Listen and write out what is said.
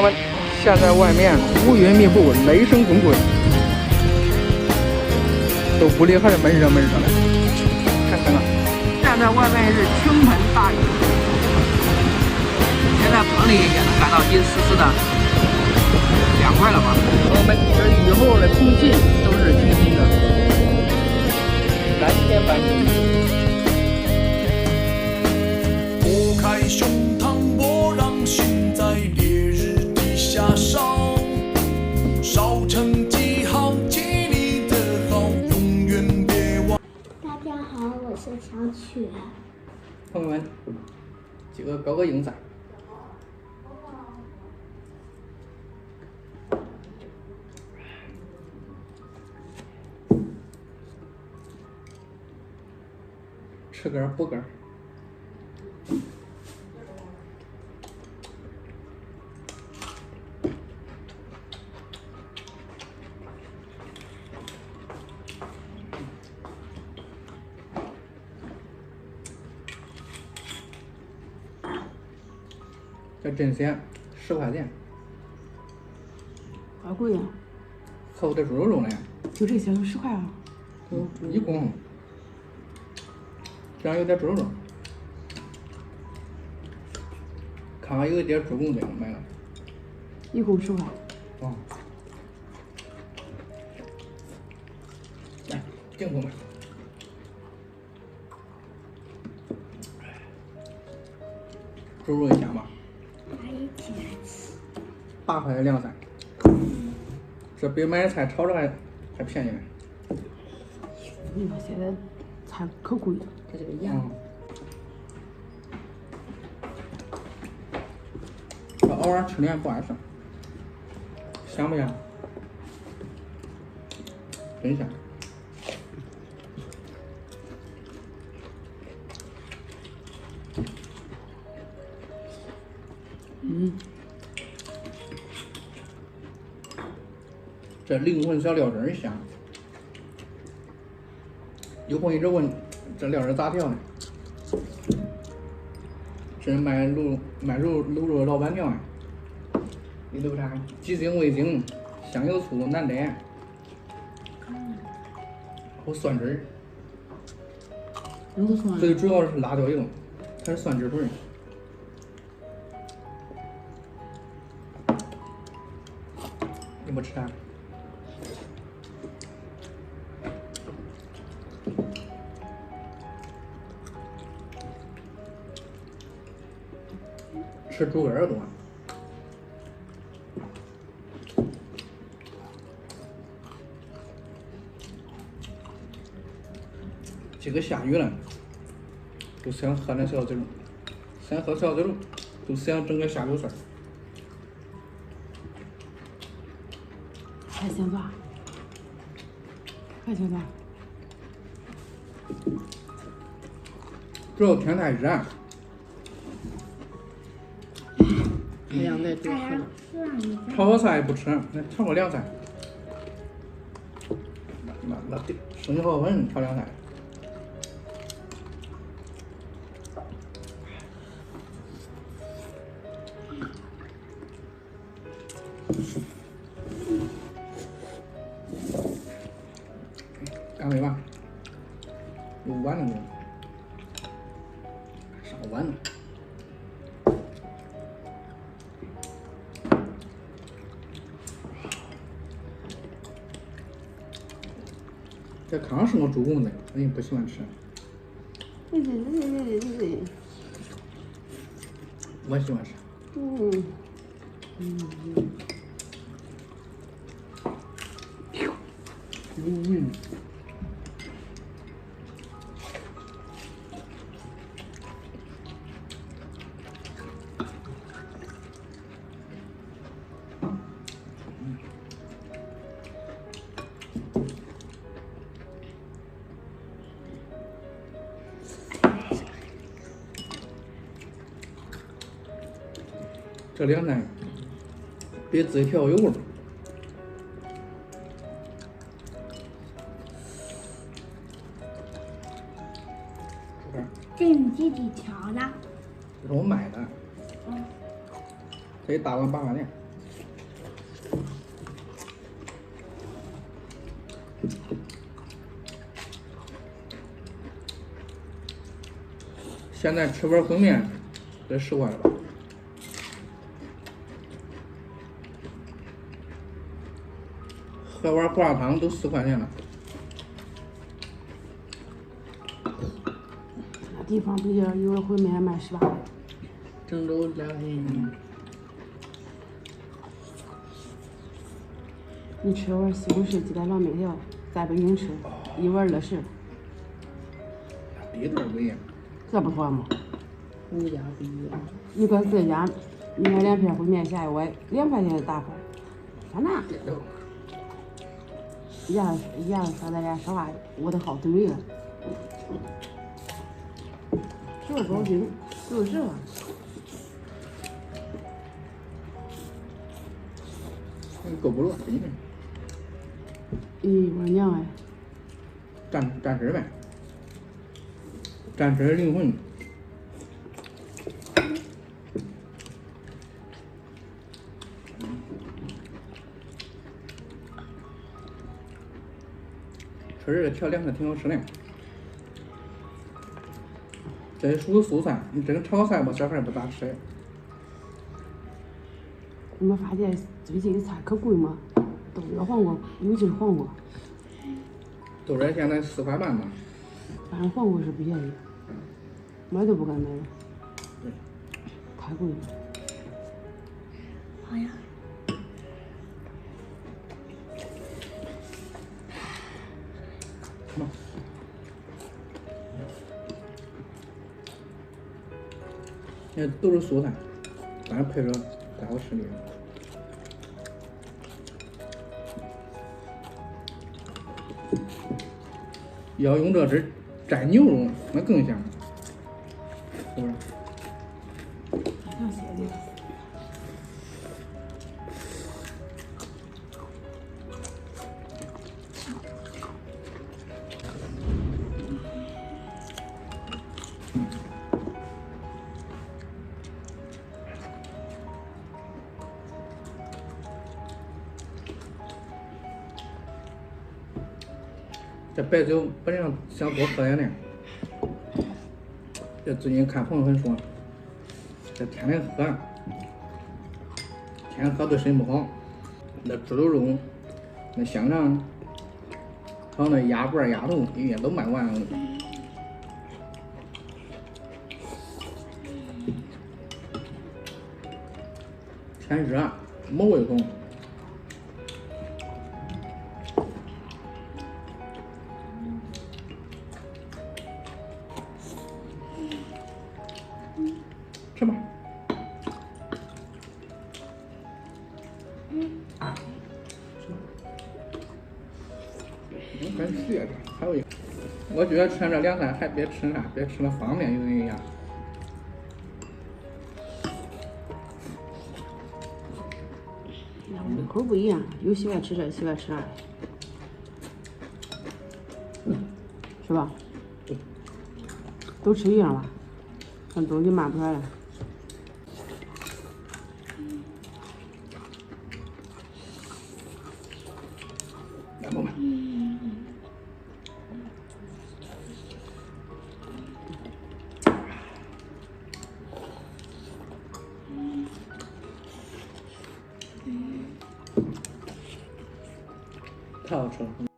们，现在外面乌云密布，雷声滚滚，都屋里还是闷热闷热的。看看啊，现在外面是倾盆大雨，现在棚里也能感到阴湿湿的，凉快了吧？朋友们，这雨后的空气都是清新的，蓝天般的。拨开胸膛，我让心在烈日底下烧，烧成记号，记你的好，永远别忘。大家好，我是小雪。朋友们，几个高个英仔。吃根补根。这真鲜，10块钱。好贵呀！厚的猪肉呢？就这些都10块啊？一共，这样有点猪肉。看看有一点猪公的买了。一共10块。哦。来，进口买。猪肉一下吧。8块2三，这比买菜炒着还便宜呢。你看现在菜可贵了，它这个盐。这偶尔吃点不碍事，香不香？真香。这灵魂小料真香。有朋友一直问这料是咋调的？这卖卤肉的老板娘啊，里头啥鸡精、味精、香油、醋、南丹，还有蒜汁儿。最主要是辣椒油，它是蒜汁水。你不吃啥？吃猪耳朵。今个下雨了，就想喝点小酒，先喝小酒，就想整个下酒菜。还行吧？还行吧？主要天太热。太阳在多喝。炒个菜不吃，那炒个凉菜，那得生好粉炒凉菜。干杯吧！有碗了没有？上碗了。这炕是我猪公的，人家不喜欢吃。我喜欢吃。这凉菜比自己调有味儿。这你自己调的？这是我买的，这一大碗8块钱。现在吃碗烩面得10块了吧？喝碗胡辣汤都4块钱了。那地方比较有的烩面还卖18块。郑州2块钱。你吃碗西红柿鸡蛋凉面条，在北京吃1碗20。比多少不一样？这不错吗？物价不一样。你搁自家，你买2片烩面下一碗2块钱的大块，啥那？一样说咱俩说话，我都好对了。这高兴，就是啊。够不着，我娘哎，蘸汁呗，蘸汁灵魂。吃这个调凉菜挺好吃的。这属于素菜，你真炒菜吧，小孩不咋吃。你没发现最近的菜可贵吗？豆角黄瓜，尤其是黄瓜。豆角现在4块半吧。反正黄瓜是不便宜，买都不敢买了，太贵了。好呀。那都是素菜，但是配着太好吃的。要用这汁蘸牛肉，那更香，是不是？挺咸的。这白酒本来想多喝点的，这最近看朋友们说，这天天喝对身不好。那猪肉肉、那香肠，还有那鸭脖、鸭头，人家都卖完了。天热，没胃口。吃吧。很血的，还有一个，我觉得吃这凉菜还别吃啥，别吃那方便有营养。胃口不一样，有喜欢吃这，喜欢吃那，是吧？都吃一样吧，那东西卖不出来了。来，妈妈。太好吃了。